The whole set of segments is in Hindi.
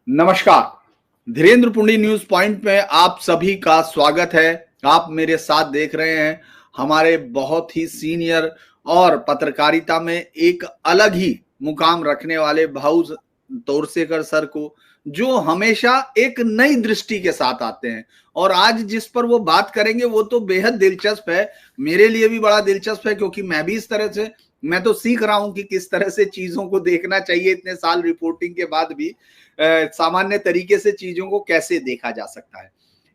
नमस्कार। धीरेन्द्र पुंडी न्यूज पॉइंट में आप सभी का स्वागत है। आप मेरे साथ देख रहे हैं हमारे बहुत ही सीनियर और पत्रकारिता में एक अलग ही मुकाम रखने वाले भाऊ तोरसेकर सर को, जो हमेशा एक नई दृष्टि के साथ आते हैं। और आज जिस पर वो बात करेंगे वो तो बेहद दिलचस्प है, मेरे लिए भी बड़ा दिलचस्प है, क्योंकि मैं भी इस तरह से मैं तो सीख रहा हूं कि किस तरह से चीजों को देखना चाहिए। इतने साल रिपोर्टिंग के बाद भी सामान्य तरीके से चीजों को कैसे देखा जा सकता है।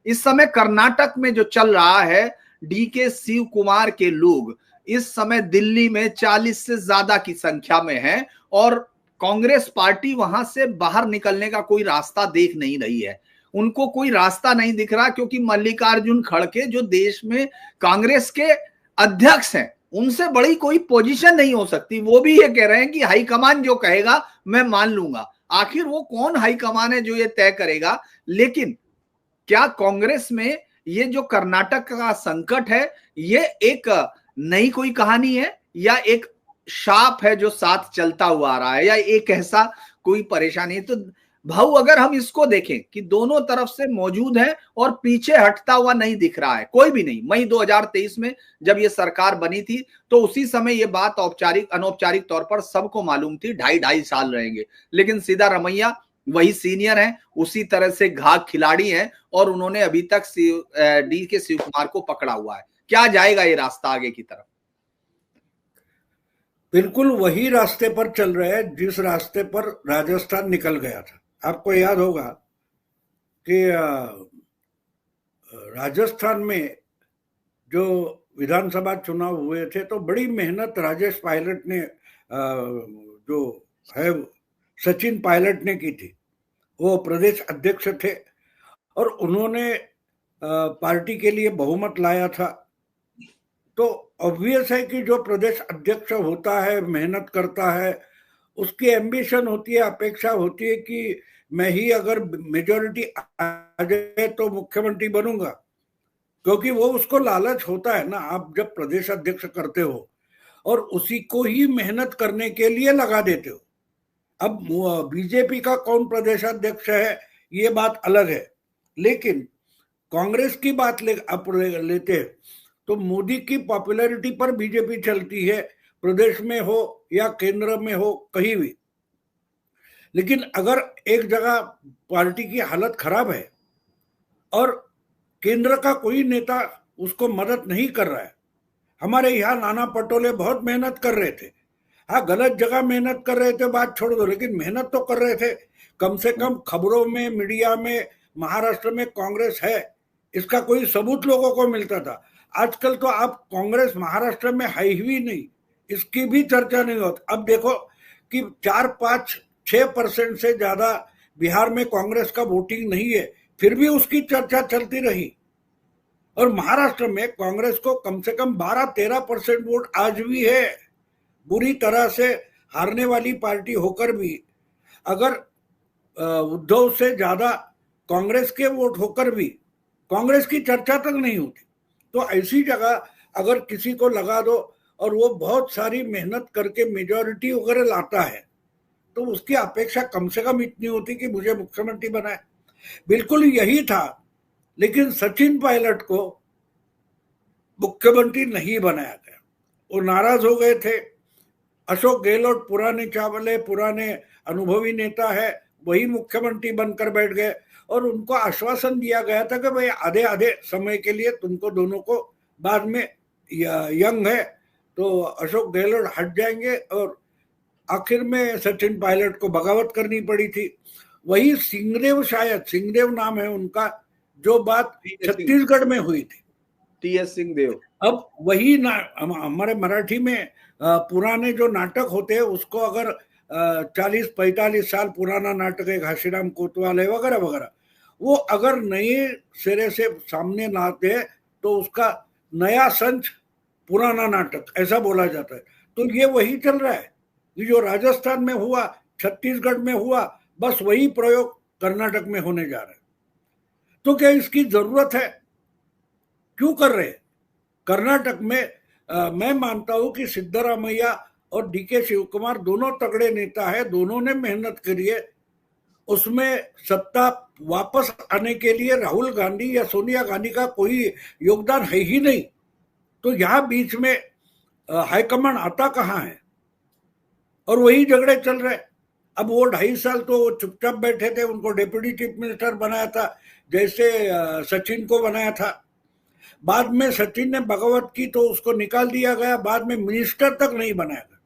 इस समय कर्नाटक में जो चल रहा है, डीके शिव कुमार के लोग इस समय दिल्ली में 40 से ज्यादा की संख्या में हैं और कांग्रेस पार्टी वहां से बाहर निकलने का कोई रास्ता देख नहीं रही है। उनको कोई रास्ता नहीं दिख रहा, क्योंकि मल्लिकार्जुन खड़गे जो देश में कांग्रेस के अध्यक्ष हैं, उनसे बड़ी कोई पोजीशन नहीं हो सकती। वो भी ये कह रहे हैं कि हाईकमान जो कहेगा मैं मान लूंगा। आखिर वो कौन हाईकमान है जो ये तय करेगा? लेकिन क्या कांग्रेस में ये जो कर्नाटक का संकट है, ये एक नई कोई कहानी है या एक शाप है जो साथ चलता हुआ आ रहा है, या एक ऐसा कोई परेशानी है? तो भाऊ, अगर हम इसको देखें कि दोनों तरफ से मौजूद है और पीछे हटता हुआ नहीं दिख रहा है कोई भी नहीं। मई 2023 में जब ये सरकार बनी थी तो उसी समय ये बात औपचारिक अनौपचारिक तौर पर सबको मालूम थी, 2.5 साल रहेंगे। लेकिन सीधा रमैया वही सीनियर है, उसी तरह से घाघ खिलाड़ी है और उन्होंने अभी तक डी के शिव कुमार को पकड़ा हुआ है। क्या जाएगा ये रास्ता आगे की तरफ? बिल्कुल वही रास्ते पर चल रहे हैं जिस रास्ते पर राजस्थान निकल गया था। आपको याद होगा कि राजस्थान में जो विधानसभा चुनाव हुए थे तो बड़ी मेहनत राजेश पायलट ने जो है सचिन पायलट ने की थी। वो प्रदेश अध्यक्ष थे और उन्होंने पार्टी के लिए बहुमत लाया था। तो ऑब्वियस है कि जो प्रदेश अध्यक्ष होता है, मेहनत करता है, उसकी एम्बिशन होती है, अपेक्षा होती है कि मैं ही अगर मेजॉरिटी आ जाए तो मुख्यमंत्री बनूंगा, क्योंकि वो उसको लालच होता है ना। आप जब प्रदेश अध्यक्ष करते हो और उसी को ही मेहनत करने के लिए लगा देते हो। अब बीजेपी का कौन प्रदेश अध्यक्ष है ये बात अलग है, लेकिन कांग्रेस की बात लेते हैं तो मोदी की पॉपुलैरिटी पर बीजेपी चलती है, प्रदेश में हो या केंद्र में हो, कहीं भी। लेकिन अगर एक जगह पार्टी की हालत खराब है और केंद्र का कोई नेता उसको मदद नहीं कर रहा है, हमारे यहाँ नाना पटोले बहुत मेहनत कर रहे थे। हाँ, गलत जगह मेहनत कर रहे थे, बात छोड़ दो, लेकिन मेहनत तो कर रहे थे। कम से कम खबरों में, मीडिया में महाराष्ट्र में कांग्रेस है इसका कोई सबूत लोगों को मिलता था। आजकल तो आप कांग्रेस महाराष्ट्र में है ही नहीं, इसकी भी चर्चा नहीं होती। अब देखो कि 4-5-6% से ज्यादा बिहार में कांग्रेस का वोटिंग नहीं है, फिर भी उसकी चर्चा चलती रही। और महाराष्ट्र में कांग्रेस को कम से कम 12-13% वोट आज भी है। बुरी तरह से हारने वाली पार्टी होकर भी अगर उद्धव से ज्यादा कांग्रेस के वोट होकर भी कांग्रेस की चर्चा तक नहीं होती। तो ऐसी जगह अगर किसी को लगा दो और वो बहुत सारी मेहनत करके मेजॉरिटी वगैरह लाता है तो उसकी अपेक्षा कम से कम इतनी होती कि मुझे मुख्यमंत्री बनाए। बिल्कुल यही था, लेकिन सचिन पायलट को मुख्यमंत्री नहीं बनाया गया। वो नाराज हो गए थे। अशोक गहलोत पुराने चावल, पुराने अनुभवी नेता है, वही मुख्यमंत्री बनकर बैठ गए और उनको आश्वासन दिया गया था कि भाई आधे आधे समय के लिए तुमको दोनों को, बाद में यंग है तो अशोक गहलोत हट जाएंगे। और आखिर में सचिन पायलट को बगावत करनी पड़ी थी। वही सिंहदेव, शायद सिंहदेव नाम है उनका, जो बात छत्तीसगढ़ में हुई थी, टी.एस. सिंहदेव। अब वही हमारे मराठी में पुराने जो नाटक होते हैं उसको अगर 40-45 साल पुराना नाटक है, घाशीराम कोतवाल है वगैरह वगैरह, वो अगर नए सिरे से सामने लाते हैं तो उसका नया संच पुराना नाटक, ऐसा बोला जाता है। तो ये वही चल रहा है, ये जो राजस्थान में हुआ, छत्तीसगढ़ में हुआ, बस वही प्रयोग कर्नाटक में होने जा रहा है। तो क्या इसकी जरूरत है? क्यों कर रहे हैं? कर्नाटक में मैं मानता हूं कि सिद्धरामैया और डीके शिव कुमार दोनों तगड़े नेता है, दोनों ने मेहनत करी है। उसमें सत्ता वापस आने के लिए राहुल गांधी या सोनिया गांधी का कोई योगदान है ही नहीं। तो यहाँ बीच में हाईकमांड आता कहाँ है, और वही झगड़े चल रहे। अब वो 2.5 साल तो वो चुपचाप बैठे थे, उनको डेप्यूटी चीफ मिनिस्टर बनाया था, जैसे सचिन को बनाया था। बाद में सचिन ने बगावत की तो उसको निकाल दिया गया, बाद में मिनिस्टर तक नहीं बनाया गया।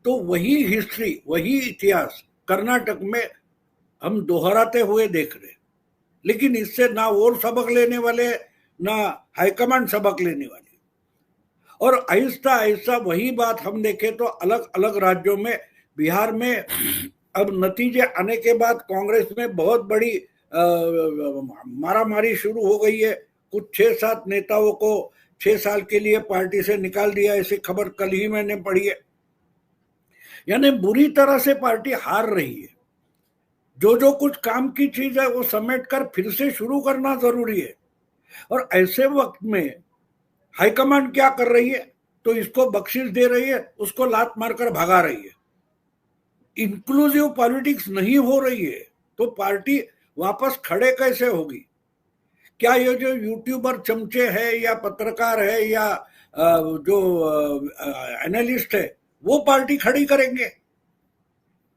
तो वही हिस्ट्री, वही इतिहास कर्नाटक में हम दोहराते हुए देख रहे। लेकिन इससे ना वो सबक लेने वाले, ना हाईकमांड सबक लेने वाली। और आहिस्ता आहिस्ता वही बात हम देखें तो अलग अलग राज्यों में, बिहार में अब नतीजे आने के बाद कांग्रेस में बहुत बड़ी मारामारी शुरू हो गई है। कुछ 6-7 नेताओं को 6 साल के लिए पार्टी से निकाल दिया, ऐसी खबर कल ही मैंने पढ़ी है। यानी बुरी तरह से पार्टी हार रही है। जो जो कुछ काम की चीज है वो समेट कर फिर से शुरू करना जरूरी है। और ऐसे वक्त में हाईकमांड क्या कर रही है, तो इसको बख्शिश दे रही है, उसको लात मारकर भगा रही है। इंक्लूसिव पॉलिटिक्स नहीं हो रही है, तो पार्टी वापस खड़े कैसे होगी? क्या ये जो यूट्यूबर चमचे हैं या पत्रकार है या जो एनालिस्ट है वो पार्टी खड़ी करेंगे?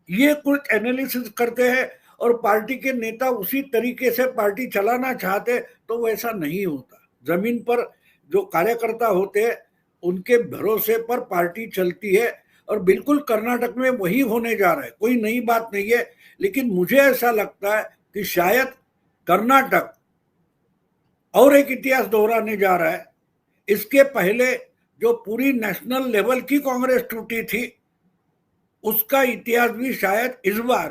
ये कुछ एनालिसिस करते हैं और पार्टी के नेता उसी तरीके से पार्टी चलाना चाहते, तो वैसा नहीं होता। जमीन पर जो कार्यकर्ता होते हैं उनके भरोसे पर पार्टी चलती है, और बिल्कुल कर्नाटक में वही होने जा रहा है। कोई नई बात नहीं है। लेकिन मुझे ऐसा लगता है कि शायद कर्नाटक और एक इतिहास दोहराने जा रहा है। इसके पहले जो पूरी नेशनल लेवल की कांग्रेस टूटी थी, उसका इतिहास भी शायद इस बार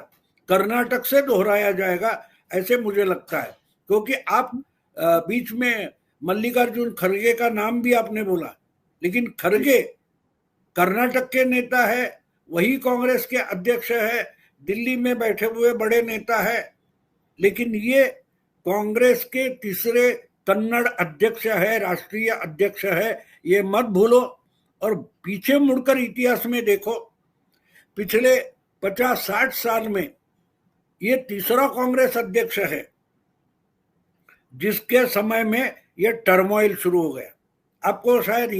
कर्नाटक से दोहराया जाएगा, ऐसे मुझे लगता है। क्योंकि आप बीच में मल्लिकार्जुन खड़गे का नाम भी आपने बोला, लेकिन खड़गे कर्नाटक के नेता है, वही कांग्रेस के अध्यक्ष है, दिल्ली में बैठे हुए बड़े नेता है। लेकिन ये कांग्रेस के तीसरे कन्नड़ अध्यक्ष है, राष्ट्रीय अध्यक्ष है, ये मत भूलो। और पीछे मुड़कर इतिहास में देखो, पिछले 50-60 साल में ये तीसरा कांग्रेस अध्यक्ष है जिसके समय में ये टर्मोइल शुरू हो गया। आपको शायद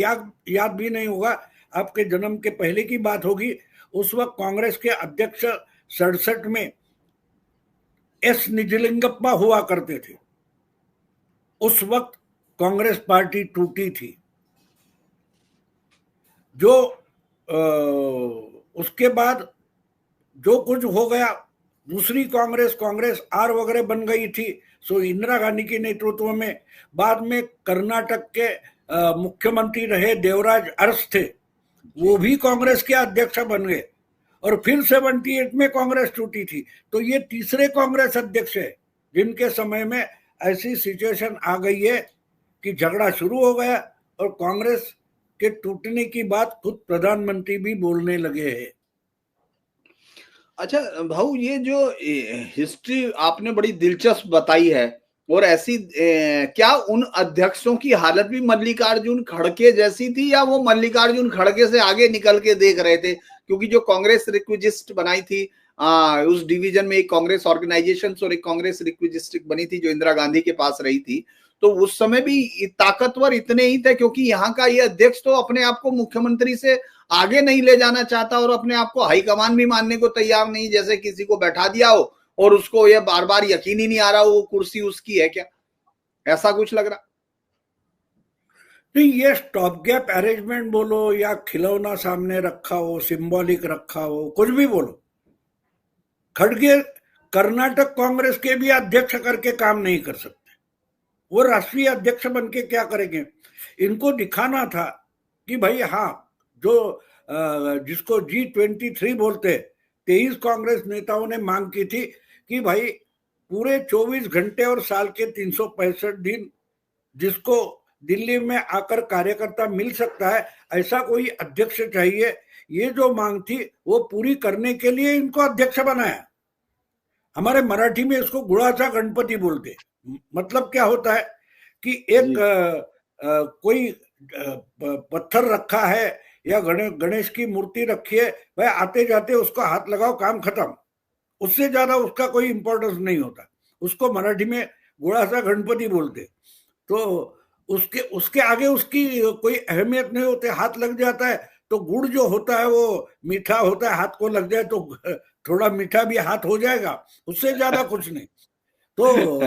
याद भी नहीं होगा, आपके जन्म के पहले की बात होगी। उस वक्त कांग्रेस के अध्यक्ष 67 में एस निजलिंगप्पा हुआ करते थे। उस वक्त कांग्रेस पार्टी टूटी थी। जो उसके बाद जो कुछ हो गया, दूसरी कांग्रेस आर वगैरह बन गई थी, सो इंदिरा गांधी के नेतृत्व में। बाद में कर्नाटक के मुख्यमंत्री रहे देवराज अरस थे, वो भी कांग्रेस के अध्यक्ष बन गए। और फिर 78 में कांग्रेस टूटी थी। तो ये तीसरे कांग्रेस अध्यक्ष है जिनके समय में ऐसी सिचुएशन आ गई है कि झगड़ा शुरू हो गया, और कांग्रेस के टूटने की बात खुद प्रधानमंत्री भी बोलने लगे हैं। अच्छा भाऊ, ये जो हिस्ट्री आपने बड़ी दिलचस्प बताई है, और ऐसी क्या उन अध्यक्षों की हालत भी मल्लिकार्जुन खड़गे जैसी थी, या वो मल्लिकार्जुन खड़गे से आगे निकल के देख रहे थे? क्योंकि जो कांग्रेस रिक्विजिस्ट बनाई थी, उस डिवीजन में एक कांग्रेस ऑर्गेनाइजेशन और एक कांग्रेस रिक्विजिस्ट बनी थी जो इंदिरा गांधी के पास रही थी, तो उस समय भी ताकतवर इतने ही थे, क्योंकि यहाँ का ये अध्यक्ष तो अपने आप को मुख्यमंत्री से आगे नहीं ले जाना चाहता और अपने आप को हाईकमान भी मानने को तैयार नहीं, जैसे किसी को बैठा दिया हो और उसको ये बार बार यकीन ही नहीं आ रहा वो कुर्सी उसकी है क्या, ऐसा कुछ लग रहा। नहीं, ये स्टॉप गैप अरेंजमेंट बोलो या खिलौना सामने रखा हो, सिंबॉलिक रखा हो, कुछ भी बोलो, खड़गे कर्नाटक कांग्रेस के भी अध्यक्ष करके काम नहीं कर सकते। वो राष्ट्रीय अध्यक्ष बन के क्या करेंगे? इनको दिखाना था कि भाई हाँ, जो जिसको G23 बोलते, 23 कांग्रेस नेताओं ने मांग की थी कि भाई पूरे 24 घंटे और साल के 365 दिन जिसको दिल्ली में आकर कार्यकर्ता मिल सकता है, ऐसा कोई अध्यक्ष चाहिए। ये जो मांग थी वो पूरी करने के लिए इनको अध्यक्ष बनाया। हमारे मराठी में इसको गुड़ाचा गणपति बोलते। मतलब क्या होता है कि एक कोई पत्थर रखा है या गणेश की मूर्ति रखी है, भाई आते जाते उसको हाथ लगाओ, काम खत्म। उससे ज्यादा उसका कोई इंपॉर्टेंस नहीं होता। उसको मराठी में गोड़ा सा गणपति बोलते, तो उसके उसके आगे उसकी कोई अहमियत नहीं होती। हाथ लग जाता है तो गुड़ जो होता है वो मीठा होता है, हाथ को लग जाए तो थोड़ा मीठा भी हाथ हो जाएगा, उससे ज्यादा कुछ नहीं। तो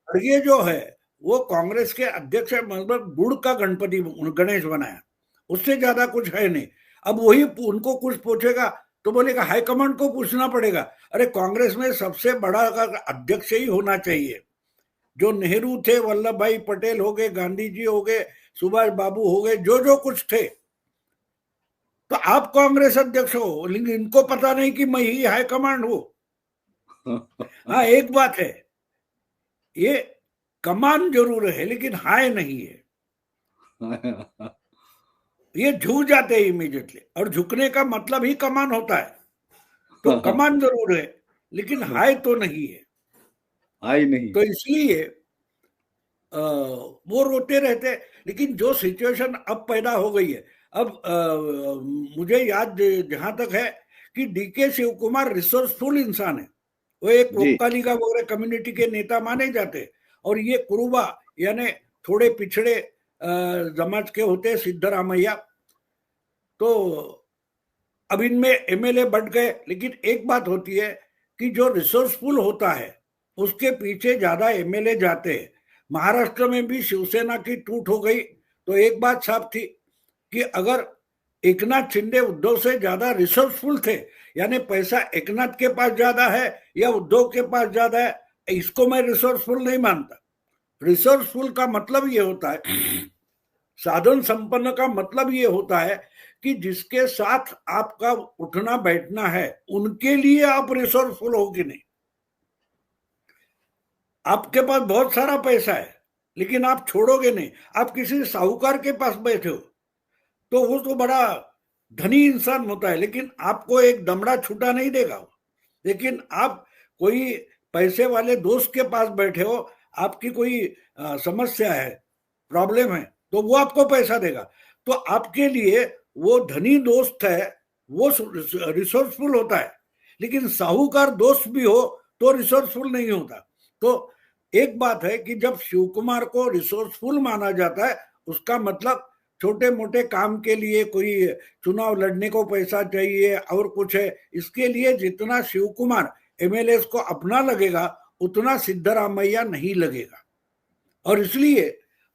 खड़गे जो है वो कांग्रेस के अध्यक्ष है, मतलब गुड़ का गणपति गणेश बनाया, उससे ज्यादा कुछ है नहीं। अब वही उनको कुछ पूछेगा तो बोलेगा हाईकमांड को पूछना पड़ेगा। अरे कांग्रेस में सबसे बड़ा अध्यक्ष ही होना चाहिए। जो नेहरू थे, वल्लभ भाई पटेल हो गए, गांधी जी हो गए, सुभाष बाबू हो गए, जो जो कुछ थे, तो आप कांग्रेस अध्यक्ष हो, लेकिन इनको पता नहीं कि मैं ही हाईकमांड हूं। हाँ, एक बात है, ये कमान जरूर है लेकिन हाय नहीं है। ये झुक जाते हैं इमीडिएटली, और झुकने का मतलब ही कमान होता है। तो कमान जरूर है लेकिन हाय तो नहीं है, हाय नहीं। तो इसलिए वो रोते रहते। लेकिन जो सिचुएशन अब पैदा हो गई है, अब मुझे याद जहां तक है कि डीके शिव कुमार रिसोर्सफुल इंसान है, वो एक वोक्कालिका वगैरह कम्युनिटी के नेता माने जाते, और ये कुरुबा यानी थोड़े पिछड़े समाज के होते सिद्धरामैया, तो अब इनमें एमएलए बढ़ गए। लेकिन एक बात होती है कि जो रिसोर्सफुल होता है उसके पीछे ज्यादा एमएलए जाते हैं। महाराष्ट्र में भी शिवसेना की टूट हो गई तो एक बात साफ थी कि अगर एकनाथ शिंदे उद्धव से ज्यादा रिसोर्सफुल थे, यानी पैसा एकनाथ के पास ज्यादा है या उद्धव के पास ज्यादा है, इसको मैं रिसोर्सफुल नहीं मानता। रिसोर्सफुल का मतलब ये होता है, साधन संपन्न का मतलब ये होता है कि जिसके साथ आपका उठना बैठना है उनके लिए आप रिसोर्सफुल हो कि नहीं। आपके पास बहुत सारा पैसा है लेकिन आप छोड़ोगे नहीं, आप किसी साहूकार के पास बैठे हो तो वो तो बड़ा धनी इंसान होता है लेकिन आपको एक दमड़ा छूटा नहीं देगा। लेकिन आप कोई पैसे वाले दोस्त के पास बैठे हो, आपकी कोई समस्या है, प्रॉब्लम है, तो वो आपको पैसा देगा। तो आपके लिए वो धनी दोस्त है, वो रिसोर्सफुल होता है। लेकिन साहूकार दोस्त भी हो तो रिसोर्सफुल नहीं होता। तो एक बात है कि जब शिव कुमार को रिसोर्सफुल माना जाता है, उसका मतलब छोटे मोटे काम के लिए, कोई चुनाव लड़ने को पैसा चाहिए और कुछ है, इसके लिए जितना शिव कुमार एमएलए को अपना लगेगा उतना सिद्धरामैया नहीं लगेगा। और इसलिए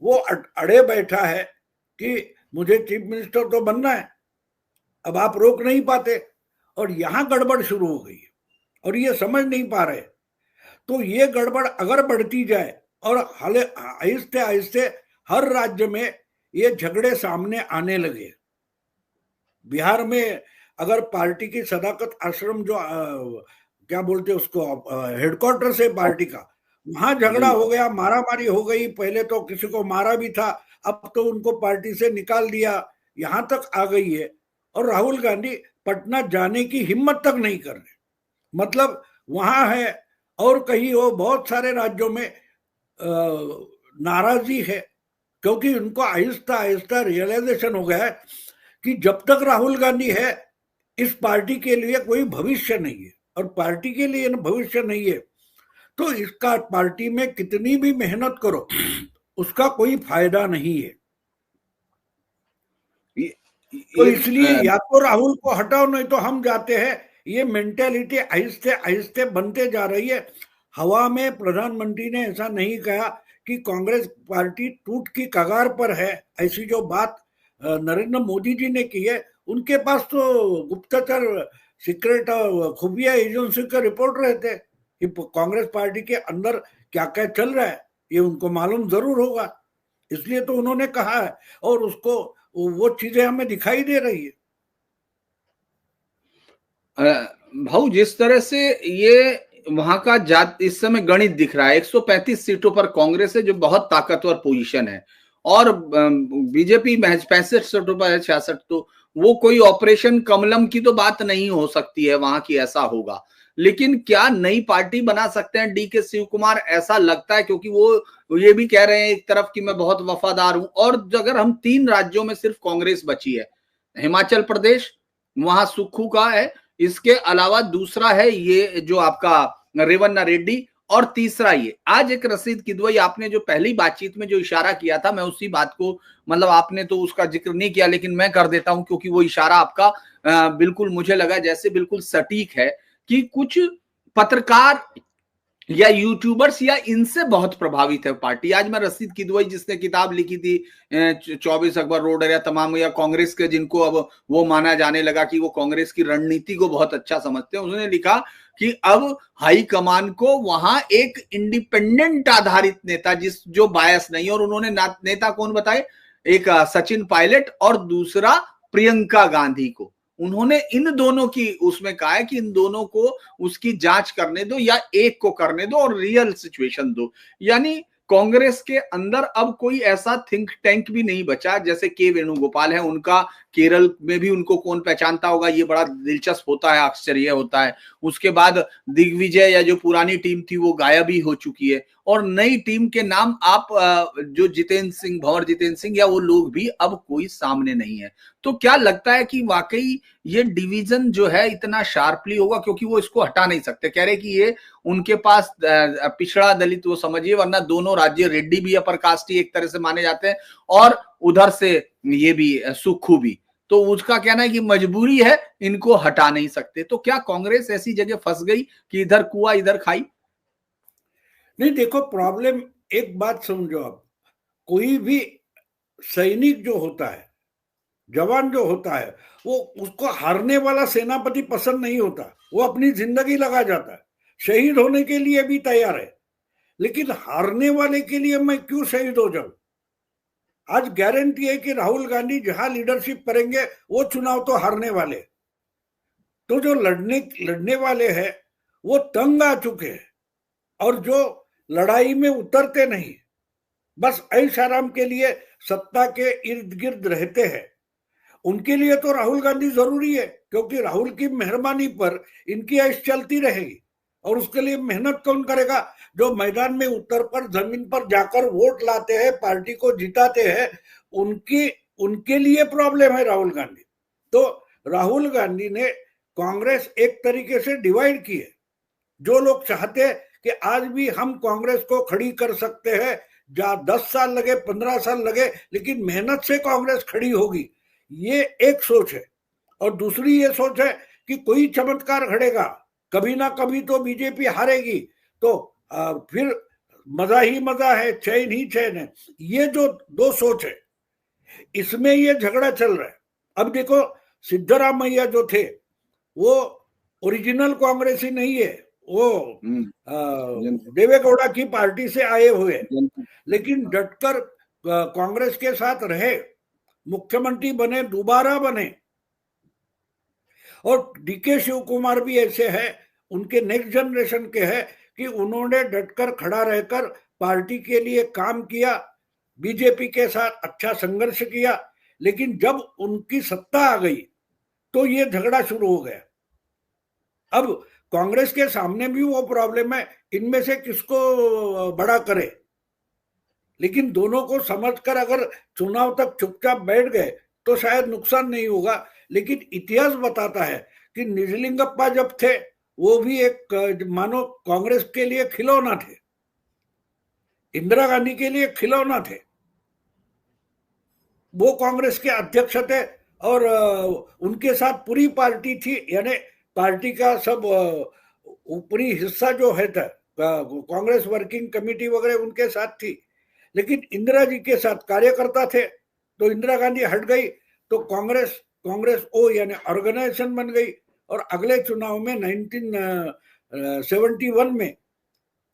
वो अड़े बैठा है कि मुझे चीफ मिनिस्टर तो बनना है, अब आप रोक नहीं पाते। और यहां गड़बड़ शुरू हो गई है और ये समझ नहीं पा रहे। तो ये गड़बड़ अगर बढ़ती जाए और आहिस्ते आहिस्ते हर राज्य में ये झगड़े सामने आने लगे। बिहार में अगर पार्टी की सदाकत आश्रम जो क्या बोलते उसको, हेडक्वार्टर से पार्टी का, वहां झगड़ा हो गया, मारामारी हो गई। पहले तो किसी को मारा भी था, अब तो उनको पार्टी से निकाल दिया, यहां तक आ गई है। और राहुल गांधी पटना जाने की हिम्मत तक नहीं कर रहे। मतलब वहां है और कहीं हो, बहुत सारे राज्यों में नाराजगी है, क्योंकि उनको आहिस्ता आहिस्ता रियलाइजेशन हो गया है कि जब तक राहुल गांधी है इस पार्टी के लिए कोई भविष्य नहीं है। और पार्टी के लिए भविष्य नहीं है तो इसका पार्टी में कितनी भी मेहनत करो उसका कोई फायदा नहीं है। तो इसलिए या तो राहुल को हटाओ नहीं तो हम जाते हैं। ये मेंटेलिटी आहिस्ते आहिस्ते बनते जा रही है। हवा में प्रधानमंत्री ने ऐसा नहीं कहा कि कांग्रेस पार्टी टूट की कगार पर है, ऐसी जो बात नरेंद्र मोदी जी ने की है। उनके पास तो गुप्तचर सीक्रेट खुफिया एजेंसी का रिपोर्ट रहते कि कांग्रेस पार्टी के अंदर क्या क्या चल रहा है, ये उनको मालूम जरूर होगा, इसलिए तो उन्होंने कहा है और उसको वो चीजें हमें दिखाई दे रही है। भाऊ, जिस तरह से ये वहां का जात इस समय गणित दिख रहा है, 135 सीटों पर कांग्रेस है जो बहुत ताकतवर पोजीशन है, और बीजेपी महज 65 सीटों पर है, 66। तो वो कोई ऑपरेशन कमलम की तो बात नहीं हो सकती है वहां की, ऐसा होगा। लेकिन क्या नई पार्टी बना सकते हैं डीके शिव कुमार? ऐसा लगता है, क्योंकि वो ये भी कह रहे हैं एक तरफ कि मैं बहुत वफादार हूं। और अगर हम 3 राज्यों में सिर्फ कांग्रेस बची है, हिमाचल प्रदेश वहां सुक्खू का है, इसके अलावा दूसरा है ये जो आपका रेवन्ना रेड्डी, और तीसरा ये आज एक रशीद किदवई, आपने जो पहली बातचीत में जो इशारा किया था, मैं उसी बात को, मतलब आपने तो उसका जिक्र नहीं किया लेकिन मैं कर देता हूं, क्योंकि वो इशारा आपका बिल्कुल मुझे लगा जैसे बिल्कुल सटीक है कि कुछ पत्रकार या यूट्यूबर्स या इनसे बहुत प्रभावित है पार्टी। आज मैं रशीद किदवई जिसने किताब लिखी थी 24 अकबर रोड या तमाम, या कांग्रेस के जिनको अब वो माना जाने लगा कि वो कांग्रेस की रणनीति को बहुत अच्छा समझते हैं, उन्होंने लिखा कि अब हाईकमान को वहां एक इंडिपेंडेंट आधारित नेता जो बायस नहीं, और उन्होंने नेता कौन बताए, एक सचिन पायलट और दूसरा प्रियंका गांधी को। उन्होंने इन दोनों की उसमें कहा है कि इन दोनों को उसकी जांच करने दो या एक को करने दो और रियल सिचुएशन दो। यानी कांग्रेस के अंदर अब कोई ऐसा थिंक टैंक भी नहीं बचा, जैसे के वेणुगोपाल है, उनका केरल में भी उनको कौन पहचानता होगा, ये बड़ा दिलचस्प होता है, आश्चर्य होता है। उसके बाद दिग्विजय या जो पुरानी टीम थी वो गायब ही हो चुकी है, और नई टीम के नाम आप जो जितेंद्र सिंह, भंवर जितेंद्र सिंह या वो लोग भी अब कोई सामने नहीं है। तो क्या लगता है कि वाकई ये डिवीजन जो है इतना शार्पली होगा, क्योंकि वो इसको हटा नहीं सकते, कह रहे कि ये उनके पास पिछड़ा दलित वो समझिए, वरना दोनों राज्य, रेड्डी भी अपर कास्ट ही एक तरह से माने जाते हैं और उधर से ये भी सुक्खू भी, तो उसका कहना है कि मजबूरी है, इनको हटा नहीं सकते। तो क्या कांग्रेस ऐसी जगह फंस गई कि इधर कुआं इधर खाई? नहीं, देखो प्रॉब्लम, एक बात समझो आप, कोई भी सैनिक जो होता है, जवान जो होता है, वो उसको हारने वाला सेनापति पसंद नहीं होता, वो अपनी जिंदगी लगा जाता है, शहीद होने के लिए भी तैयार है, लेकिन हारने वाले के लिए मैं क्यों शहीद हो जाऊं? आज गारंटी है कि राहुल गांधी जहां लीडरशिप करेंगे वो चुनाव तो हारने वाले। तो जो लड़ने वाले हैं वो तंग आ चुके हैं, और जो लड़ाई में उतरते नहीं, बस ऐश आराम के लिए सत्ता के इर्द गिर्द रहते हैं, उनके लिए तो राहुल गांधी जरूरी है, क्योंकि राहुल की मेहरबानी पर इनकी ऐश चलती रहेगी। और उसके लिए मेहनत कौन करेगा? जो मैदान में उतर कर जमीन पर जाकर वोट लाते हैं, पार्टी को जिताते हैं, उनके लिए प्रॉब्लम है राहुल गांधी। तो राहुल गांधी ने कांग्रेस एक तरीके से डिवाइड की है। जो लोग चाहते हैं कि आज भी हम कांग्रेस को खड़ी कर सकते हैं, जहां 10 साल लगे, 15 साल लगे, लेकिन मेहनत से कांग्रेस खड़ी होगी, ये एक सोच है। और दूसरी ये सोच है कि कोई चमत्कार घड़ेगा, कभी ना कभी तो बीजेपी हारेगी, तो फिर मजा ही मजा है, चैन ही चैन है। ये जो दो सोच है, इसमें ये झगड़ा चल रहा है। अब देखो, सिद्धरामैया जो थे वो ओरिजिनल कांग्रेसी नहीं है, वो देवेगौड़ा की पार्टी से आए हुए, लेकिन डटकर कांग्रेस के साथ रहे, मुख्यमंत्री बने, दोबारा बने। और डीके शिव कुमार भी ऐसे हैं, उनके नेक्स्ट जनरेशन के हैं, कि उन्होंने डटकर खड़ा रहकर पार्टी के लिए काम किया, बीजेपी के साथ अच्छा संघर्ष किया, लेकिन जब उनकी सत्ता आ गई तो ये झगड़ा शुरू हो गया। अब कांग्रेस के सामने भी वो प्रॉब्लम है, इनमें से किसको बड़ा करे। लेकिन दोनों को समझकर अगर चुनाव तक चुपचाप बैठ गए तो शायद नुकसान नहीं होगा। लेकिन इतिहास बताता है कि निजलिंगप्पा जब थे, वो भी एक मानो कांग्रेस के लिए खिलौना थे, इंदिरा गांधी के लिए खिलौना थे। वो कांग्रेस के अध्यक्ष थे और उनके साथ पूरी पार्टी थी, यानी पार्टी का सब ऊपरी हिस्सा जो है था, कांग्रेस वर्किंग कमेटी वगैरह उनके साथ थी। लेकिन इंदिरा जी के साथ कार्यकर्ता थे, तो इंदिरा गांधी हट गई तो कांग्रेस ओ यानी ऑर्गेनाइजेशन बन गई। और अगले चुनाव में 1971 में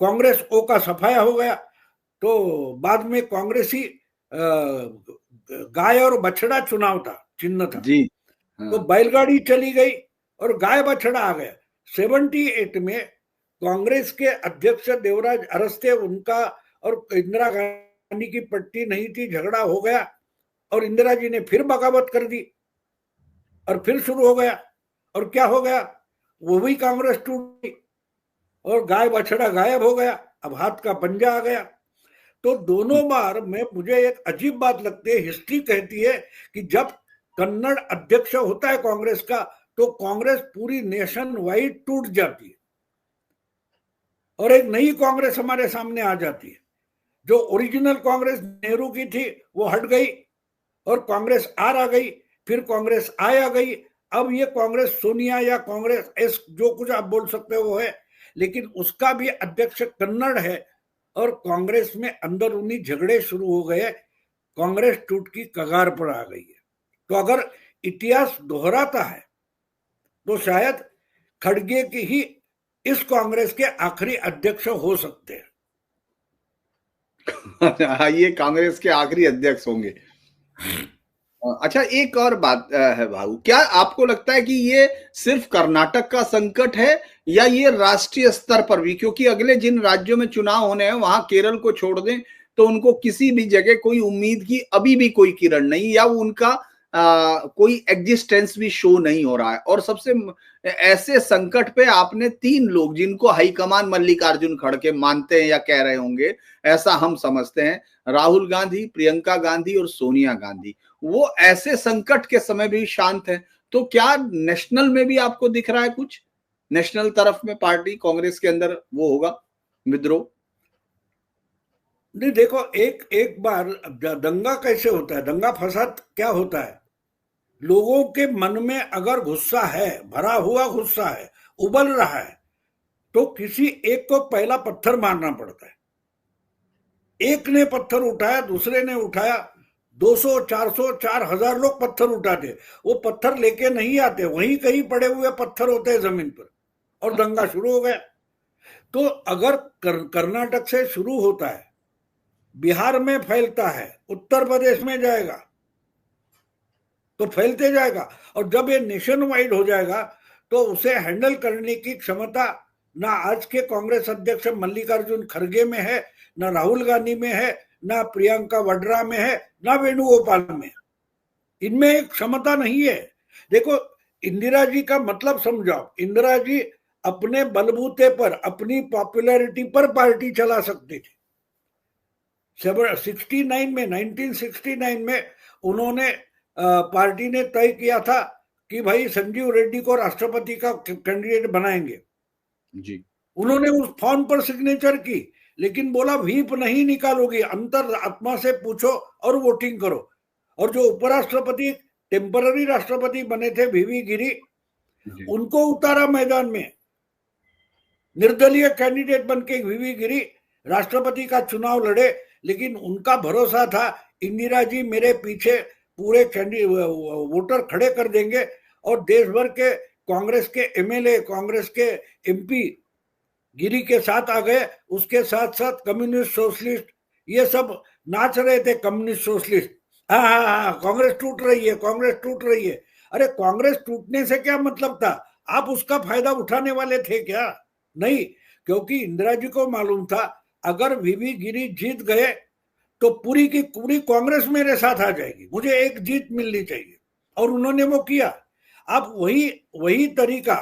कांग्रेस ओ का सफाया हो गया। तो बाद में कांग्रेसी गाय और बछड़ा चुनाव था, चिन्ह था जी। हाँ। तो बैलगाड़ी चली गई और गाय बछड़ा आ गया। 78 में कांग्रेस के अध्यक्ष देवराज अरस थे, उनका और इंदिरा गांधी की पट्टी नहीं थी, झगड़ा हो गया और इंदिरा जी ने फिर बगावत कर दी और फिर शुरू हो गया। और क्या हो गया, वो भी कांग्रेस टूट गई और गाय बछड़ा गायब हो गया, अब हाथ का पंजा आ गया। तो दोनों बार में मुझे एक अजीब बात लगती है, हिस्ट्री कहती है कि जब कन्नड़ अध्यक्ष होता है कांग्रेस का, तो कांग्रेस पूरी नेशन वाइड टूट जाती है और एक नई कांग्रेस हमारे सामने आ जाती है। जो ओरिजिनल कांग्रेस नेहरू की थी वो हट गई और कांग्रेस आर आ गई, फिर कांग्रेस आई आ गई। अब ये कांग्रेस सोनिया या कांग्रेस एस जो कुछ आप बोल सकते हो वो है, लेकिन उसका भी अध्यक्ष कन्नड़ है और कांग्रेस में अंदरूनी झगड़े शुरू हो गए। कांग्रेस टूट की कगार पर आ गई है। तो अगर इतिहास दोहराता है तो शायद खड़गे की ही इस कांग्रेस के आखिरी अध्यक्ष हो सकते हैं। ये कांग्रेस के आखिरी अध्यक्ष होंगे। अच्छा, एक और बात है भाऊ, क्या आपको लगता है कि ये सिर्फ कर्नाटक का संकट है या ये राष्ट्रीय स्तर पर भी, क्योंकि अगले जिन राज्यों में चुनाव होने हैं वहां केरल को छोड़ दें तो उनको किसी भी जगह कोई उम्मीद की अभी भी कोई किरण नहीं, या उनका कोई एग्जिस्टेंस भी शो नहीं हो रहा है। और सबसे ऐसे संकट पे आपने 3 लोग जिनको हाईकमान मल्लिकार्जुन खड़गे मानते हैं या कह रहे होंगे, ऐसा हम समझते हैं, राहुल गांधी, प्रियंका गांधी और सोनिया गांधी, वो ऐसे संकट के समय भी शांत है। तो क्या नेशनल में भी आपको दिख रहा है कुछ, नेशनल तरफ में पार्टी कांग्रेस के अंदर वो होगा विद्रोह? नहीं, देखो, एक बार दंगा कैसे होता है, दंगा फसाद क्या होता है, लोगों के मन में अगर गुस्सा है, भरा हुआ गुस्सा है, उबल रहा है, तो किसी एक को पहला पत्थर मारना पड़ता है। एक ने पत्थर उठाया, दूसरे ने उठाया, 200, 400, 4000 लोग पत्थर उठाते, वो पत्थर लेके नहीं आते, वहीं कहीं पड़े हुए पत्थर होते हैं जमीन पर, और दंगा शुरू हो गया। तो अगर कर्नाटक से शुरू होता है, बिहार में फैलता है, उत्तर प्रदेश में जाएगा, तो फैलते जाएगा, और जब ये नेशन वाइड हो जाएगा तो उसे हैंडल करने की क्षमता ना आज के कांग्रेस अध्यक्ष मल्लिकार्जुन खड़गे में है, ना राहुल गांधी में है, ना प्रियंका वाड्रा में है, ना वेणुगोपाल में। इनमें एक क्षमता नहीं है। देखो, इंदिरा जी का मतलब समझाओ, इंदिरा जी अपने बलबूते पर, अपनी पॉपुलैरिटी पर पार्टी चला सकती थी। 1969 में उन्होंने पार्टी ने तय किया था कि भाई संजीव रेड्डी को राष्ट्रपति का कैंडिडेट बनाएंगे जी। उन्होंने उस फॉर्म पर सिग्नेचर की, लेकिन बोला व्हीप नहीं निकालोगी, अंतर आत्मा से पूछो और वोटिंग करो। और जो उपराष्ट्रपति टेम्पररी राष्ट्रपति बने थे वीवी गिरी, उनको उतारा मैदान में, निर्दलीय कैंडिडेट बन के वीवी गिरी राष्ट्रपति का चुनाव लड़े, लेकिन उनका भरोसा था इंदिरा जी मेरे पीछे पूरे वोटर खड़े कर देंगे, और देश भर के कांग्रेस के एमएलए, कांग्रेस के एमपी गिरी के साथ आ गए। उसके साथ साथ कम्युनिस्ट, सोशलिस्ट, ये सब नाच रहे थे। कम्युनिस्ट, सोशलिस्ट, हाँ हाँ हाँ, कांग्रेस टूट रही है, कांग्रेस टूट रही है। अरे कांग्रेस टूटने से क्या मतलब था? आप उसका फायदा उठाने वाले थे क्या? नहीं, क्योंकि इंदिरा जी को मालूम था अगर वीवी गिरी जीत गए तो पूरी की पूरी कांग्रेस मेरे साथ आ जाएगी, मुझे एक जीत मिलनी चाहिए, और उन्होंने वो किया। आप वही तरीका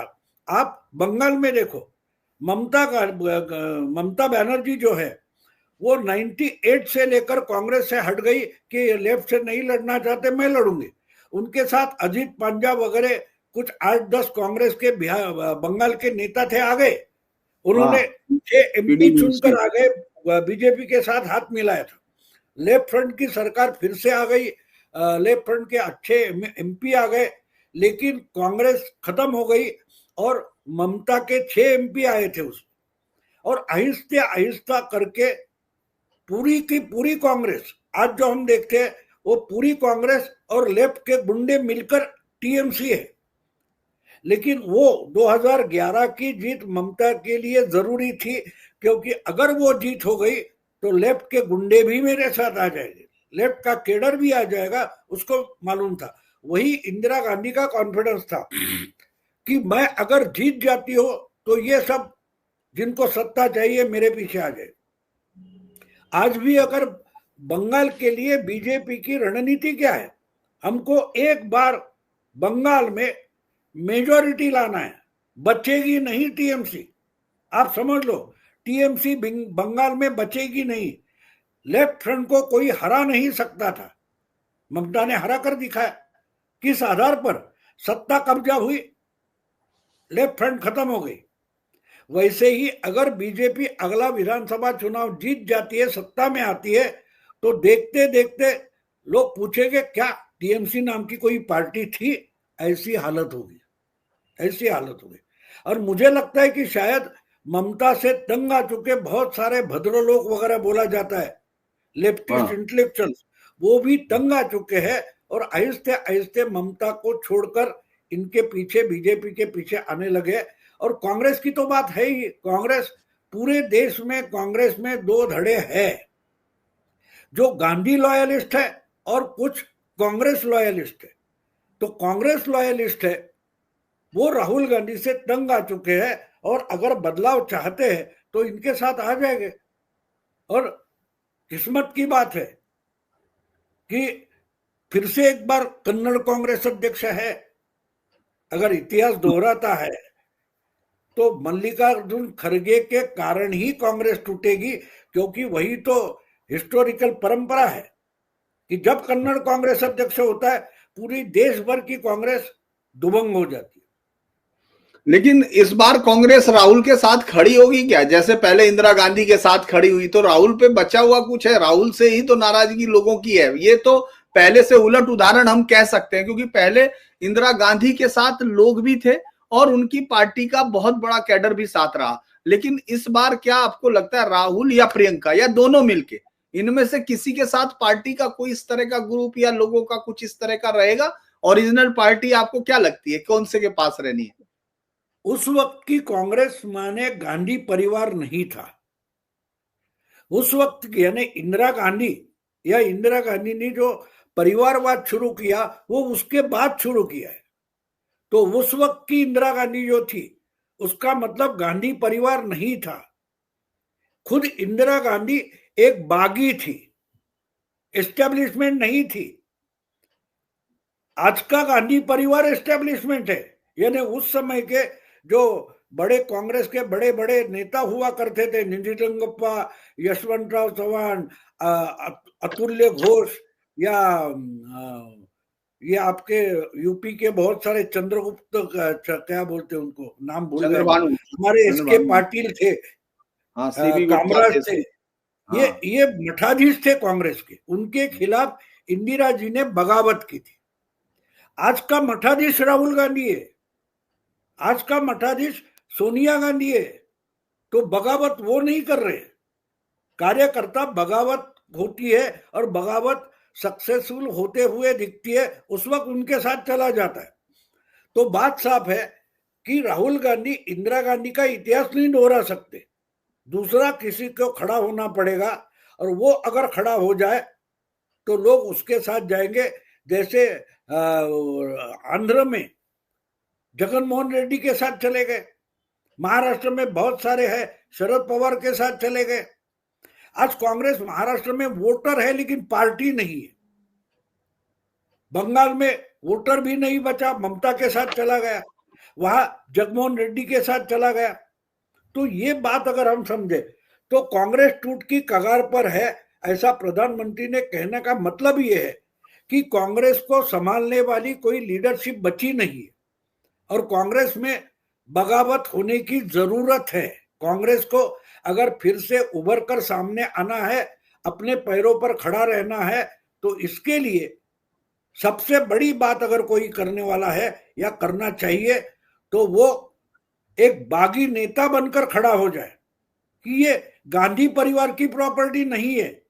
आप बंगाल में देखो, ममता बनर्जी जो है वो 98 से लेकर कांग्रेस से हट गई कि लेफ्ट से नहीं लड़ना चाहते, मैं लड़ूंगी। उनके साथ अजीत पंजा वगैरह कुछ 8-10 कांग्रेस के बंगाल के नेता थे, आ गए, उन्होंने 6 एमपी चुनकर आ गए, बीजेपी के साथ हाथ मिलाया था। लेफ्ट फ्रंट की सरकार फिर से आ गई, लेफ्ट फ्रंट के अच्छे एमपी आ गए, लेकिन कांग्रेस खत्म हो गई और ममता के 6 एमपी आए थे उसमें, और आहिस्ते आहिस्ता करके पूरी की पूरी कांग्रेस आज जो हम देखते हैं वो पूरी कांग्रेस और लेफ्ट के गुंडे मिलकर टीएमसी है। लेकिन वो 2011 की जीत ममता के लिए जरूरी थी, क्योंकि अगर वो जीत हो गई तो लेफ्ट के गुंडे भी मेरे साथ आ जाएंगे, लेफ्ट का केडर भी आ जाएगा, उसको मालूम था। वही इंदिरा गांधी का कॉन्फिडेंस था कि मैं अगर जीत जाती हो तो ये सब जिनको सत्ता चाहिए मेरे पीछे आ जाए। आज भी अगर बंगाल के लिए बीजेपी की रणनीति क्या है, हमको एक बार बंगाल में मेजॉरिटी लाना है, बचेगी नहीं टीएमसी, आप समझ लो, टीएमसी बंगाल में बचेगी नहीं। लेफ्ट फ्रंट को कोई हरा नहीं सकता था, ममता ने हरा कर दिखाया। किस आधार पर? सत्ता कब्जा हुई, लेफ्ट फ्रंट खत्म हो गई। वैसे ही अगर बीजेपी अगला विधानसभा चुनाव जीत जाती है, सत्ता में आती है, तो देखते देखते लोग पूछेंगे क्या टीएमसी नाम की कोई पार्टी थी? ऐसी हालत होगी, ऐसी हालत होगी। और मुझे लगता है कि शायद ममता से तंग आ चुके बहुत सारे भद्रलोक वगैरह बोला जाता है, लेफ्टिस्ट इंटेलेक्चुअल्स, वो भी तंग आ चुके हैं और आहिस्ते आहिस्ते ममता को छोड़कर इनके पीछे, बीजेपी के पीछे आने लगे। और कांग्रेस की तो बात है ही, कांग्रेस पूरे देश में, कांग्रेस में दो धड़े हैं, जो गांधी लॉयलिस्ट है और कुछ कांग्रेस लॉयलिस्ट है। तो कांग्रेस लॉयलिस्ट है वो राहुल गांधी से तंग आ चुके हैं और अगर बदलाव चाहते हैं तो इनके साथ आ जाएंगे। और किस्मत की बात है कि फिर से एक बार कन्नड़ कांग्रेस अध्यक्ष है। अगर इतिहास दोहराता है तो मल्लिकार्जुन खड़गे के कारण ही कांग्रेस टूटेगी, क्योंकि वही तो हिस्टोरिकल परंपरा है कि जब कन्नड़ कांग्रेस अध्यक्ष होता है पूरी देश भर की कांग्रेस दुबंग हो जाती है। लेकिन इस बार कांग्रेस राहुल के साथ खड़ी होगी क्या? जैसे पहले इंदिरा गांधी के साथ खड़ी हुई, तो राहुल पे बचा हुआ कुछ है? राहुल से ही तो नाराजगी लोगों की है। ये तो पहले से उलट उदाहरण हम कह सकते हैं, क्योंकि पहले इंदिरा गांधी के साथ लोग भी थे और उनकी पार्टी का बहुत बड़ा कैडर भी साथ रहा। लेकिन इस बार क्या आपको लगता है राहुल या प्रियंका या दोनों मिलके, इनमें से किसी के साथ पार्टी का कोई इस तरह का ग्रुप या लोगों का कुछ इस तरह का रहेगा? ओरिजिनल पार्टी आपको क्या लगती है कौन से के पास रहनी है? उस वक्त की कांग्रेस माने गांधी परिवार नहीं था। उस वक्त यानी इंदिरा गांधी ने जो परिवारवाद शुरू किया वो उसके बाद शुरू किया है। तो उस वक्त की इंदिरा गांधी जो थी उसका मतलब गांधी परिवार नहीं था। खुद इंदिरा गांधी एक बागी थी, एस्टेब्लिशमेंट नहीं थी। आज का गांधी परिवार एस्टेब्लिशमेंट है। यानी उस समय के जो बड़े कांग्रेस के बड़े बड़े नेता हुआ करते थे, निजलिंगप्पा, यशवंतराव चव्हाण, अतुल्य घोष, या ये आपके यूपी के बहुत सारे चंद्रगुप्त, क्या बोलते हैं उनको, नाम भूल गए, हमारे एसके पाटिल थे, कामराज थे, ये मठाधीश थे कांग्रेस के। उनके खिलाफ इंदिरा जी ने बगावत की थी। आज का मठाधीश राहुल गांधी है, आज का मठाधीश सोनिया गांधी है। तो बगावत वो नहीं कर रहे, कार्यकर्ता बगावत होती है और बगावत सक्सेसफुल होते हुए दिखती है, उस वक्त उनके साथ चला जाता है। तो बात साफ है कि राहुल गांधी इंदिरा गांधी का इतिहास नहीं दोहरा सकते, दूसरा किसी को खड़ा होना पड़ेगा। और वो अगर खड़ा हो जाए तो लोग उसके साथ जाएंगे। जैसे आंध्र में जगन मोहन रेड्डी के साथ चले गए, महाराष्ट्र में बहुत सारे हैं शरद पवार के साथ चले गए। आज कांग्रेस महाराष्ट्र में वोटर है लेकिन पार्टी नहीं है। बंगाल में वोटर भी नहीं बचा, ममता के साथ चला गया, वहां जगमोहन रेड्डी के साथ चला गया। तो ये बात अगर हम समझे तो कांग्रेस टूट की कगार पर है, ऐसा प्रधानमंत्री ने कहने का मतलब ये है कि कांग्रेस को संभालने वाली कोई लीडरशिप बची नहीं है और कांग्रेस में बगावत होने की जरूरत है। कांग्रेस को अगर फिर से उभर कर सामने आना है, अपने पैरों पर खड़ा रहना है, तो इसके लिए सबसे बड़ी बात अगर कोई करने वाला है या करना चाहिए तो वो एक बागी नेता बनकर खड़ा हो जाए कि ये गांधी परिवार की प्रॉपर्टी नहीं है।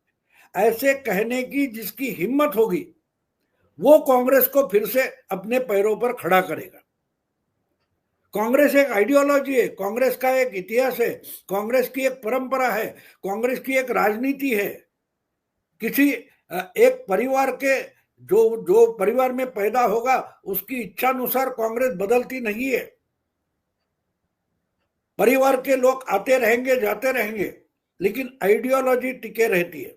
ऐसे कहने की जिसकी हिम्मत होगी वो कांग्रेस को फिर से अपने पैरों पर खड़ा करेगा। कांग्रेस एक आइडियोलॉजी है, कांग्रेस का एक इतिहास है, कांग्रेस की एक परंपरा है, कांग्रेस की एक राजनीति है। किसी एक परिवार के जो परिवार में पैदा होगा उसकी इच्छा अनुसार कांग्रेस बदलती नहीं है। परिवार के लोग आते रहेंगे, जाते रहेंगे, लेकिन आइडियोलॉजी टिके रहती है।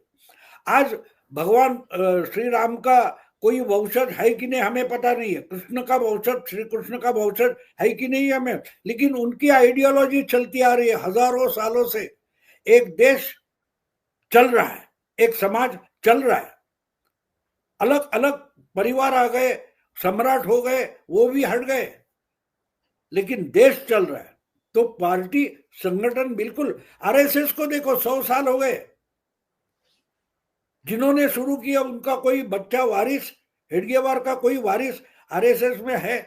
आज भगवान श्री राम का कोई वंशज है कि नहीं हमें पता नहीं है, कृष्ण का वंशज, श्री कृष्ण का वंशज है कि नहीं हमें, लेकिन उनकी आइडियोलॉजी चलती आ रही है हजारों सालों से। एक देश चल रहा है, एक समाज चल रहा है। अलग अलग परिवार आ गए, सम्राट हो गए, वो भी हट गए, लेकिन देश चल रहा है। तो पार्टी संगठन बिल्कुल, आरएसएस को देखो 100 साल हो गए, जिन्होंने शुरू किया उनका कोई बच्चा वारिस, हेडगेवार का कोई वारिस आरएसएस में है,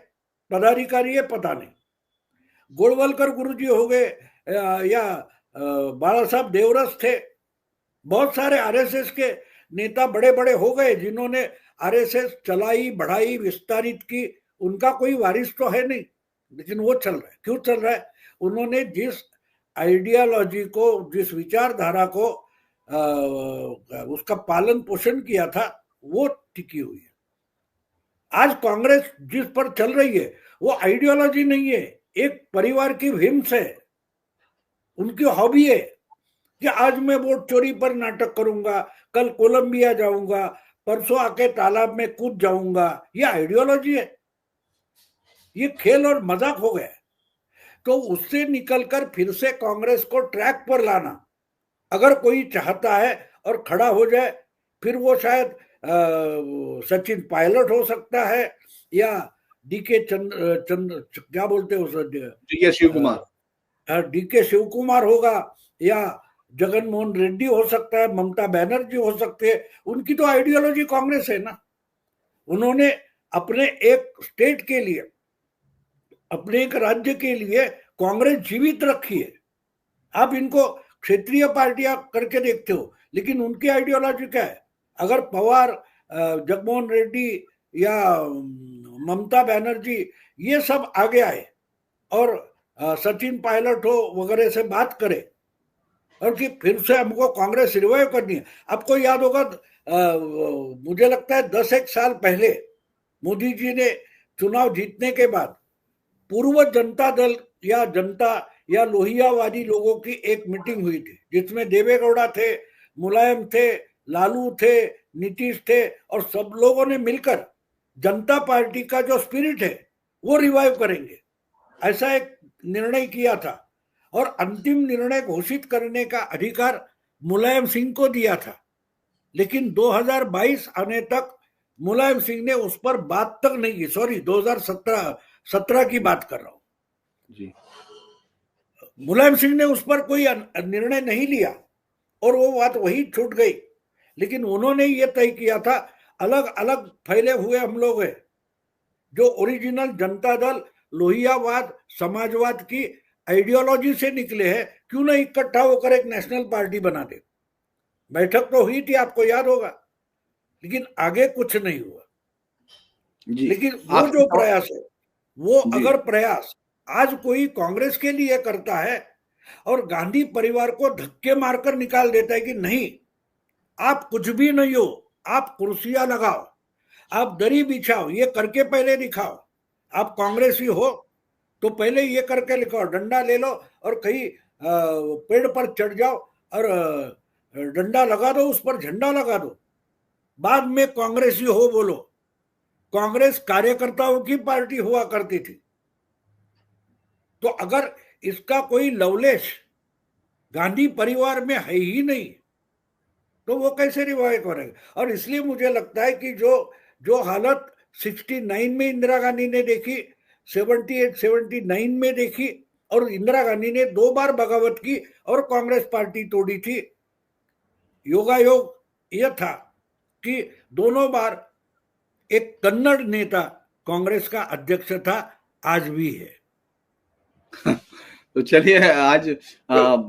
पदाधिकारी है पता नहीं। गोलवलकर गुरुजी हो गए या बाला साहब देवरस थे, बहुत सारे आरएसएस के नेता बड़े बड़े हो गए जिन्होंने आरएसएस चलाई, बढ़ाई, विस्तारित की, उनका कोई वारिस तो है नहीं, लेकिन वो चल रहा है। क्यों चल रहा है? उन्होंने जिस आइडियोलॉजी को, जिस विचारधारा को उसका पालन पोषण किया था वो टिकी हुई है। आज कांग्रेस जिस पर चल रही है वो आइडियोलॉजी नहीं है, एक परिवार की हिम्स है, उनकी हॉबी है कि आज मैं वोट चोरी पर नाटक करूंगा, कल कोलंबिया जाऊंगा, परसों आके तालाब में कूद जाऊंगा। ये आइडियोलॉजी है, ये खेल और मजाक हो गया। तो उससे निकलकर फिर से कांग्रेस को ट्रैक पर लाना अगर कोई चाहता है और खड़ा हो जाए, फिर वो शायद सचिन पायलट हो सकता है, या डीके चंद क्या बोलते हैं डीके शिव कुमार, डीके शिव कुमार होगा, या जगन मोहन रेड्डी हो सकता है, ममता बनर्जी हो सकते हैं। उनकी तो आइडियोलॉजी कांग्रेस है ना। उन्होंने अपने एक स्टेट के लिए, अपने एक राज्य के लिए कांग्रेस जीवित रखी है। आप इनको क्षेत्रीय पार्टियां करके देखते हो, लेकिन उनकी आइडियोलॉजी क्या है? अगर पवार, जगमोहन रेड्डी या ममता बनर्जी ये सब आगे आए और सचिन पायलट हो वगैरह से बात करे और कि फिर से हमको कांग्रेस रिवाइव करनी है। आपको याद होगा, मुझे लगता है 10-1 साल पहले मोदी जी ने चुनाव जीतने के बाद पूर्व जनता दल या जनता या लोहियावादी लोगों की एक मीटिंग हुई थी, जिसमें देवेगौड़ा थे, मुलायम थे, लालू थे, नीतीश थे, और सब लोगों ने मिलकर जनता पार्टी का जो स्पिरिट है वो रिवाइव करेंगे, ऐसा एक निर्णय किया था। और अंतिम निर्णय घोषित करने का अधिकार मुलायम सिंह को दिया था, लेकिन 2022 आने तक मुलायम सिंह ने उस पर बात तक नहीं की। सॉरी, 2017 की बात कर रहा हूं जी। मुलायम सिंह ने उस पर कोई निर्णय नहीं लिया और वो बात वही छूट गई। लेकिन उन्होंने ये तय किया था, अलग अलग फैले हुए हम लोग हैं, जो ओरिजिनल जनता दल, लोहियावाद, समाजवाद की आइडियोलॉजी से निकले हैं, क्यों ना इकट्ठा होकर एक नेशनल पार्टी बना दे। बैठक तो हुई थी, आपको याद होगा, लेकिन आगे कुछ नहीं हुआ जी। लेकिन वो जो प्रयास है, वो अगर प्रयास आज कोई कांग्रेस के लिए करता है और गांधी परिवार को धक्के मारकर निकाल देता है कि नहीं, आप कुछ भी नहीं हो, आप कुर्सियां लगाओ, आप दरी बिछाओ, ये करके पहले दिखाओ, आप कांग्रेसी हो तो पहले ये करके लिखाओ, डंडा ले लो और कहीं पेड़ पर चढ़ जाओ और डंडा लगा दो, उस पर झंडा लगा दो, बाद में कांग्रेसी हो बोलो। कांग्रेस कार्यकर्ताओं की पार्टी हुआ करती थी। तो अगर इसका कोई लवलेश गांधी परिवार में है ही नहीं तो वो कैसे रिवाइव करेगा? और इसलिए मुझे लगता है कि जो हालत 69 में इंदिरा गांधी ने देखी, 78-79 में देखी, और इंदिरा गांधी ने 2 बार बगावत की और कांग्रेस पार्टी तोड़ी थी, योगायोग यह था कि दोनों बार एक कन्नड़ नेता कांग्रेस का अध्यक्ष था, आज भी है। तो चलिए, आज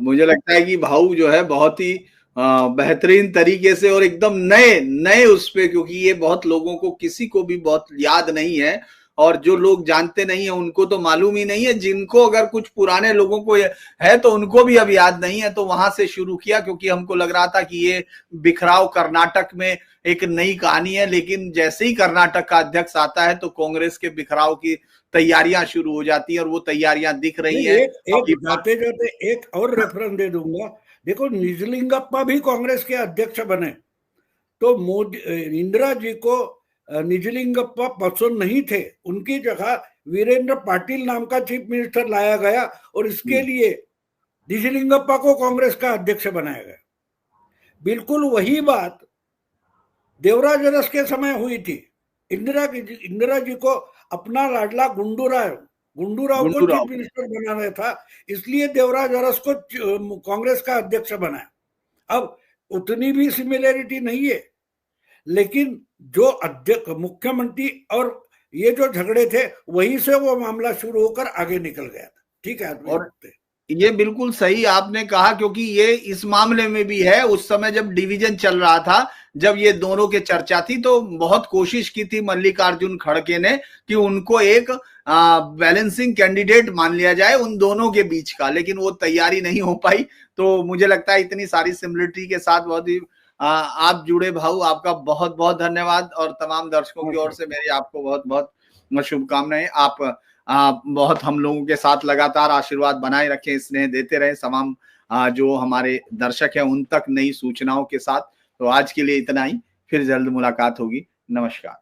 मुझे लगता है कि भाऊ जो है बहुत ही बेहतरीन तरीके से और एकदम नए उस पे, क्योंकि ये बहुत लोगों को, किसी को भी बहुत याद नहीं है, और जो लोग जानते नहीं है उनको तो मालूम ही नहीं है, जिनको अगर कुछ पुराने लोगों को है तो उनको भी अब याद नहीं है। तो वहां से शुरू किया, क्योंकि हमको लग रहा था कि ये बिखराव कर्नाटक में एक नई कहानी है, लेकिन जैसे ही कर्नाटक का अध्यक्ष आता है तो कांग्रेस के बिखराव की तैयारियां शुरू हो जाती है, और वो तैयारियां दिख रही है। जाते जाते एक और रेफरेंस दे दूंगा, देखो निजलिंगप्पा भी कांग्रेस के अध्यक्ष बने, तो इंदिरा जी को निजलिंगप्पा पसंद नहीं थे, उनकी जगह वीरेंद्र पाटिल नाम का चीफ मिनिस्टर लाया गया और इसके लिए निजलिंगप्पा को कांग्रेस का अध्यक्ष बनाया गया। बिल्कुल वही बात देवराज अरस के समय हुई थी। इंदिरा जी को अपना लाडला गुंडू राय गुंडू राव को चीफ मिनिस्टर बनाना था, इसलिए देवराज अरस को कांग्रेस का अध्यक्ष बनाया। अब उतनी भी सिमिलैरिटी नहीं है, लेकिन जो अध्यक्ष मुख्यमंत्री और ये जो झगड़े थे वहीं से वो मामला शुरू होकर आगे निकल गया था। ठीक है, और ये बिल्कुल सही आपने कहा, क्योंकि ये इस मामले में भी है। उस समय जब डिवीजन चल रहा था, जब ये दोनों के चर्चा थी, तो बहुत कोशिश की थी मल्लिकार्जुन खड़गे ने कि उनको एक बैलेंसिंग कैंडिडेट मान लिया जाए उन दोनों के बीच का, लेकिन वो तैयारी नहीं हो पाई। तो मुझे लगता है इतनी सारी सिमिलरिटी के साथ बहुत ही आप जुड़े भाऊ, आपका बहुत बहुत धन्यवाद। और तमाम दर्शकों की ओर से मेरी आपको बहुत बहुत शुभकामनाएं। आप बहुत हम लोगों के साथ लगातार आशीर्वाद बनाए रखें, स्नेह देते रहे तमाम जो हमारे दर्शक हैं उन तक नई सूचनाओं के साथ। तो आज के लिए इतना ही, फिर जल्द मुलाकात होगी। नमस्कार।